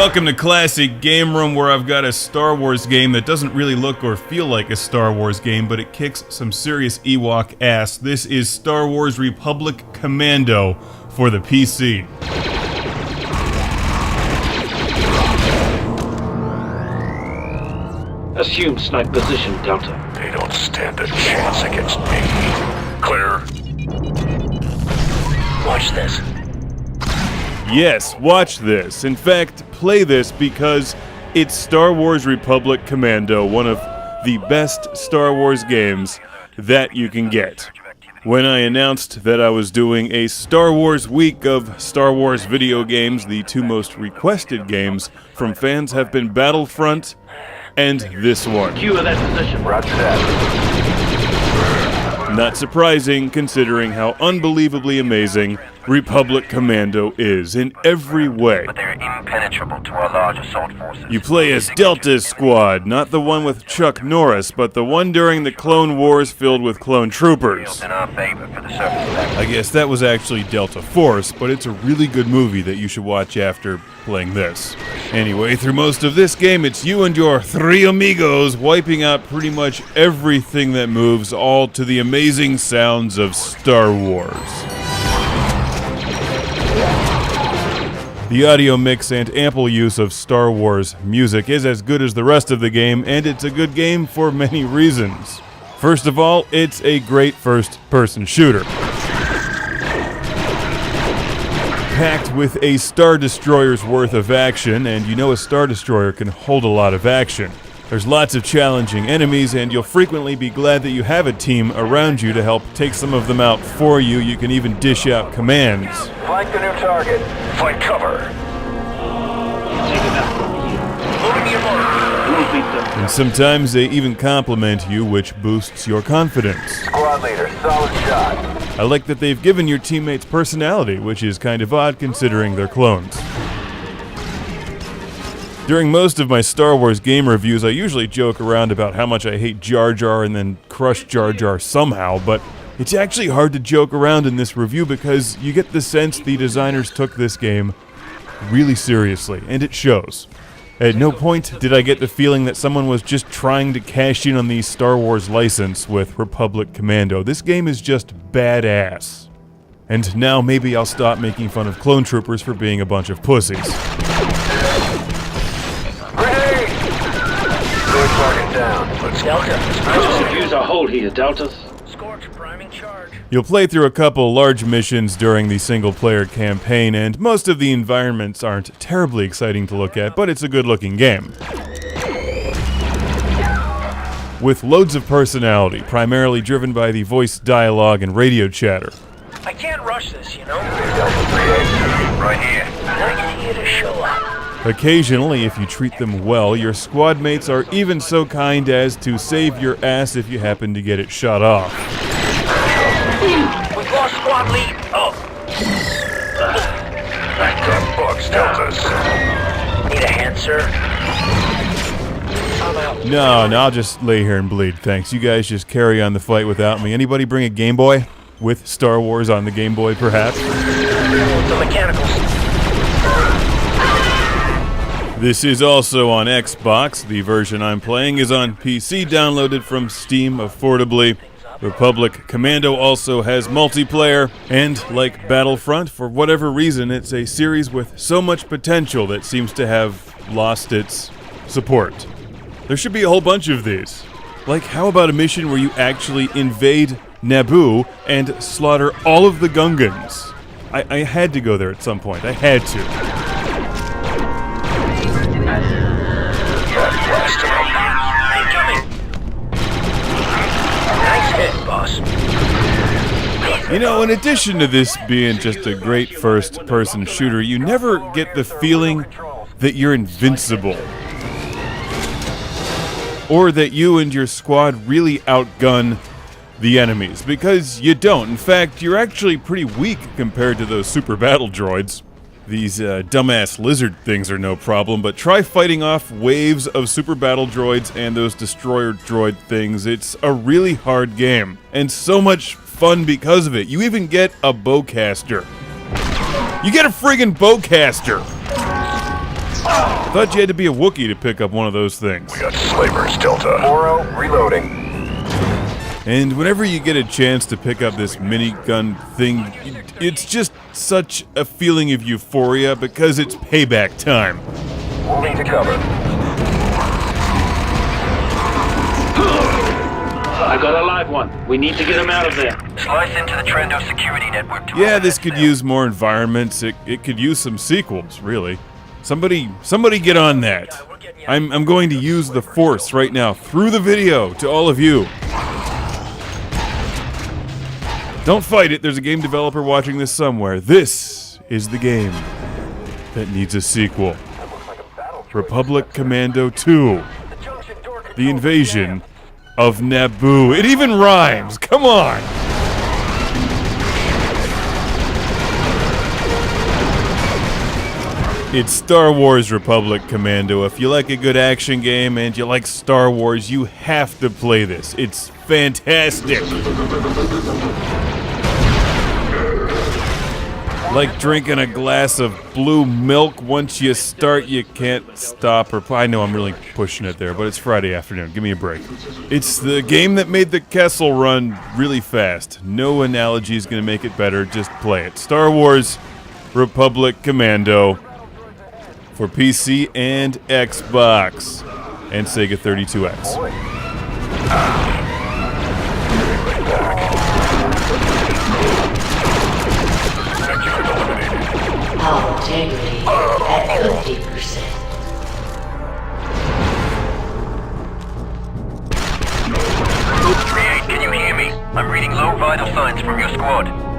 Welcome to Classic Game Room, where I've got a Star Wars game that doesn't really look or feel like a Star Wars game, but it kicks some serious Ewok ass. This is Star Wars Republic Commando for the PC. Assume snipe position, Delta. They don't stand a chance against me. Clear. Watch this. Yes, watch this. In fact, play this because it's Star Wars Republic Commando, one of the best Star Wars games that you can get. When I announced that I was doing a Star Wars week of Star Wars video games, the two most requested games from fans have been Battlefront and this one. Cue of that position. Roger that. Not surprising, considering how unbelievably amazing Republic Commando is in every way. But they're impenetrable to our large assault forces. You play as Delta's squad, not the one with Chuck Norris, but the one during the Clone Wars filled with clone troopers. In our favor for the surface attack. I guess that was actually Delta Force, but it's a really good movie that you should watch after playing this. Anyway, through most of this game, it's you and your three amigos wiping out pretty much everything that moves, all to the amazing sounds of Star Wars. The audio mix and ample use of Star Wars music is as good as the rest of the game, and it's a good game for many reasons. First of all, it's a great first-person shooter. Packed with a Star Destroyer's worth of action, and you know a Star Destroyer can hold a lot of action. There's lots of challenging enemies, and you'll frequently be glad that you have a team around you to help take some of them out for you. You can even dish out commands. Flank the new target. Find cover. Take it out from here. Moving the abort. We'll beat them. And sometimes they even compliment you, which boosts your confidence. Squad leader, solid shot. I like that they've given your teammates personality, which is kind of odd considering they're clones. During most of my Star Wars game reviews, I usually joke around about how much I hate Jar Jar and then crush Jar Jar somehow, but it's actually hard to joke around in this review because you get the sense the designers took this game really seriously, and it shows. At no point did I get the feeling that someone was just trying to cash in on the Star Wars license with Republic Commando. This game is just badass. And now maybe I'll stop making fun of clone troopers for being a bunch of pussies. Grenade! Good target down. Let's Delta, let's use our hold here, Deltas. Scorch priming charge. You'll play through a couple large missions during the single-player campaign, and most of the environments aren't terribly exciting to look at, but it's a good-looking game. With loads of personality, primarily driven by the voice dialogue and radio chatter. I can't rush this, you know? right here. I need you to show up. Occasionally, if you treat them well, your squad mates are even so kind as to save your ass if you happen to get it shot off. We've lost squad lead. Oh. Back up, Bugs, Deltas. Need a hand, sir? I'm out. No, I'll just lay here and bleed, thanks. You guys just carry on the fight without me. Anybody bring a Game Boy? With Star Wars on the Game Boy, perhaps? The mechanicals. This is also on Xbox. The version I'm playing is on PC, downloaded from Steam affordably. Republic Commando also has multiplayer, and like Battlefront, for whatever reason, it's a series with so much potential that seems to have lost its support. There should be a whole bunch of these. Like, how about a mission where you actually invade Naboo and slaughter all of the Gungans? I had to go there at some point. I had to. Nice hit, boss. You know, in addition to this being just a great first-person shooter, you never get the feeling that you're invincible. Or that you and your squad really outgun the enemies, because you don't. In fact, you're actually pretty weak compared to those super battle droids. These dumbass lizard things are no problem, but try fighting off waves of super battle droids and those destroyer droid things. It's a really hard game, and so much fun because of it. You even get a bowcaster. You get a friggin' bowcaster! Thought you had to be a Wookiee to pick up one of those things. We got Slavers, Delta. Moro, reloading. And whenever you get a chance to pick up this minigun thing, it's just such a feeling of euphoria because it's payback time. Moving to cover. I got a live one. We need to get him out of there. Slice into the Trendo security network. Yeah, this could use more environments. It could use some sequels, really. Somebody get on that. I'm going to use the Force right now through the video to all of you. Don't fight it. There's a game developer watching this somewhere. This is the game that needs a sequel. Republic Commando 2. The Invasion of Naboo. It even rhymes. Come on. It's Star Wars Republic Commando. If you like a good action game and you like Star Wars, you have to play this. It's fantastic. Like drinking a glass of blue milk. Once you start, you can't stop. Or I know I'm really pushing it there, but it's Friday afternoon. Give me a break. It's the game that made the Kessel Run really fast. No analogy is going to make it better. Just play it. Star Wars Republic Commando for PC and Xbox and Sega 32X. Power integrity at 50%. Can you hear me? I'm reading low vital signs from your squad.